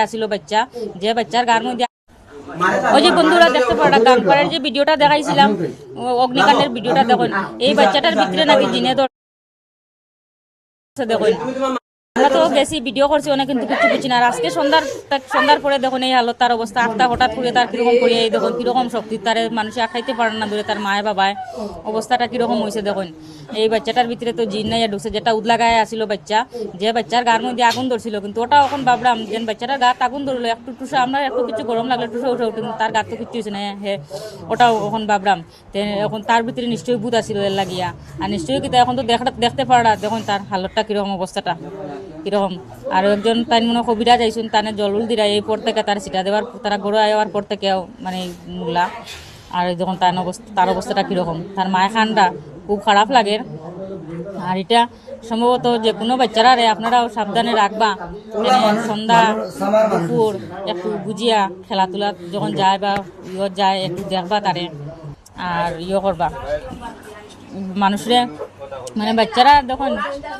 আসিল বাচ্চা, যে বাচ্চার গার মধ্যে ওই যে বন্ধুরা দেখতে পারা গানপাড়ার যে ভিডিওটা দেখাইছিলাম অগ্নিকাণ্ডের ভিডিওটা দেখুন, এই বাচ্চাটার ভিতরে নাকি জিনে ধরছে দেখুন। আমরা তো গেছি ভিডিও করছি অনেক, কিন্তু কিছু বুঝি না। আর আজকে সন্ধ্যার পরে দেখুন এই হালত, তার অবস্থা আটটা হঠাৎ করে তার কিরকম করিয়ে এই দেখুন কিরকম শক্তি তার মানুষ আখাইতে পারে না ধরে, তার মায়ে বাবায় অবস্থাটা কিরকম হয়েছে দেখুন। এই বাচ্চাটার ভিতরে তো জিন নাই ঢুকছে, যেটা উদলাগায় আসিল বাচ্চা, যে বাচ্চার গার মধ্যে আগুন ধরছিল, কিন্তু ওটা এখন ভাবলাম যে বাচ্চাটার গাত আগুন ধরলো একটু টুসা, আমরা একটু কিছু গরম লাগলে টুসা উঠে উঠে, তার গাত তো কিছু হয়েছে না। হ্যাঁ ওটাও এখন ভাবলাম এখন তার ভিতরে নিশ্চয়ই ভূত আসিল এর লাগিয়া, আর নিশ্চয়ই কিন্তু এখন তো দেখতে পারা দেখুন তার হালতটা কিরকম অবস্থাটা কিরকম। আর একজন তাই মনে কবিরাজ আইসুন, তানে জলুল দিরা এই পর থেকে তার সিটা দেওয়ার, তারা গড়ে আওয়ার পর থেকে মানে মুলা। আর যখন তার অবস্থাটা কিরকম, তার মায়ের খানটা খুব খারাপ লাগে। আর এটা সম্ভবত যে কোনো বাচ্চারা আপনারাও সাবধানে রাখবা, সন্ধ্যা দুপুর একটু বুঝিয়া খেলাধুলা যখন যায় বা যায় একটু দেখবা তারে, আর করবা মানুষরে মানে বাচ্চারা দেখুন,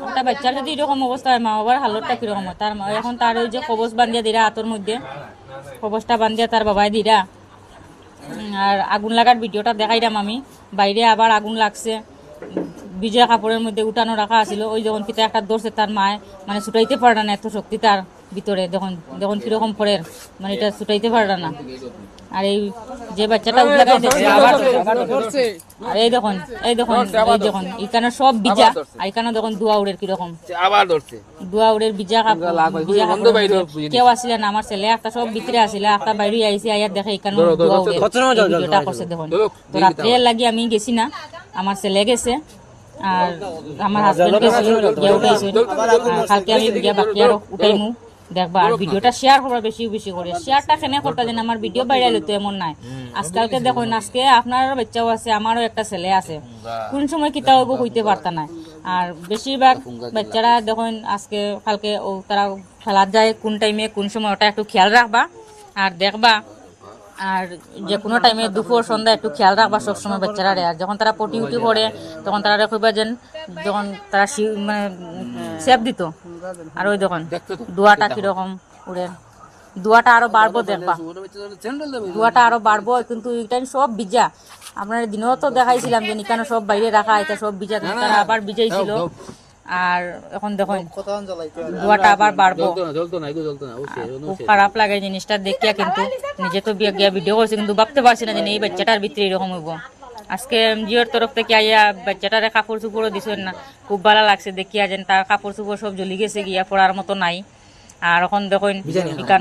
একটা বাচ্চার যদি এরকম অবস্থা হয়, মা বাবার হালতটা কিরকম হয়। তার এখন তার ওই যে কবচ বান্ধিয়া দিরা হাতের মধ্যে, কবচটা বান্ধিয়া তার বাবাই দিরা। আর আগুন লাগার ভিডিওটা দেখাইলাম আমি, বাইরে আবার আগুন লাগছে, ভিজা কাপড়ের মধ্যে উঠানো রাখা আছিল। ওই যখন পিতা একটা ধরছে তার মায় মানে ছুটাইতে পারে না, এত শক্তি তার ভিতরে দেখুন দেখুন কিরকম পড়ে, মানে এটা ছুটাইতে পারে না। আর এই যে বাচ্চাটা উঠলাগাই দেখছে আবার আর এই দেখুন এই দেখুন এখানে সব ভিজা, আর এখানে দেখুন দুয়া উড়ের কিরকম আবার ধরছে, দুয়া উড়ের ভিজা কেউ আসলে না, আমার ছেলে একটা সব ভিতরে আসলে একটা বাইরে আইসি আইয়ার দেখে এখানে দুয়া উড়ের ভিডিওটা করছে দেখুন। তো রাত্রে লাগি আমি গেছি না, আমার ছেলে গেছে আর আমার হাজবেন্ড গেছে গিয়া উঠাইছে। কালকে আমি গিয়া বাকি আরো উঠাইমু দেখবা। আর ভিডিওটা শেয়ার করবা বেশি বেশি করে, শেয়ারটা কেন করতে যেন আমার ভিডিও বাইরে তো এমন নাই। আজকালকে দেখুন, আজকে আপনার বাচ্চাও আছে, আমারও একটা ছেলে আছে, কোন সময় কিতাব হইতে পারতা না। আর বেশিরভাগ বাচ্চারা দেখুন আজকে কালকে তারা খেলার যায় কোন টাইমে কোন সময়, ওটা একটু খেয়াল রাখবা আর দেখবা। আর যে কোনো টাইমে দুপুর সন্ধ্যা একটু খেয়াল রাখবা সবসময় বাচ্চারা। আর যখন তারা পটি উটি করে তখন তারা দেখবা যেন যখন তারা মানে সেপ দিত। আর ওই দেখুন দুয়াটা কিরকম উড়ে, দুয়াটা আরো বাড়বো দেখবা, দুয়াটা আরো বাড়বো, কিন্তু এটা সব ভিজা। আপনার দিনেও তো দেখাইছিলাম যে নিকানো সব বাইরে রাখা, এটা সব ভিজা, তারা আবার ভিজাইছিল। আর এখন দেখুন ধোঁয়াটা আবার বাড়বো, খুব খারাপ লাগে জিনিসটা দেখিয়া। কিন্তু নিজে তো গিয়া ভিডিও করছি, কিন্তু ভাবতে পারছি না যে এই বাচ্চাটার ভিতরে এরকম হইব। আজকে এমজিওর তরফ থেকে আইয়া বাচ্চাটারে কাপড় চুপড়ও দিছেন না, খুব ভালো লাগছে দেখিয়া, যেন তার কাপড় চুপড় সব জ্বলি গেছে, গিয়া পড়ার মতো নাই। আর এখন দেখুন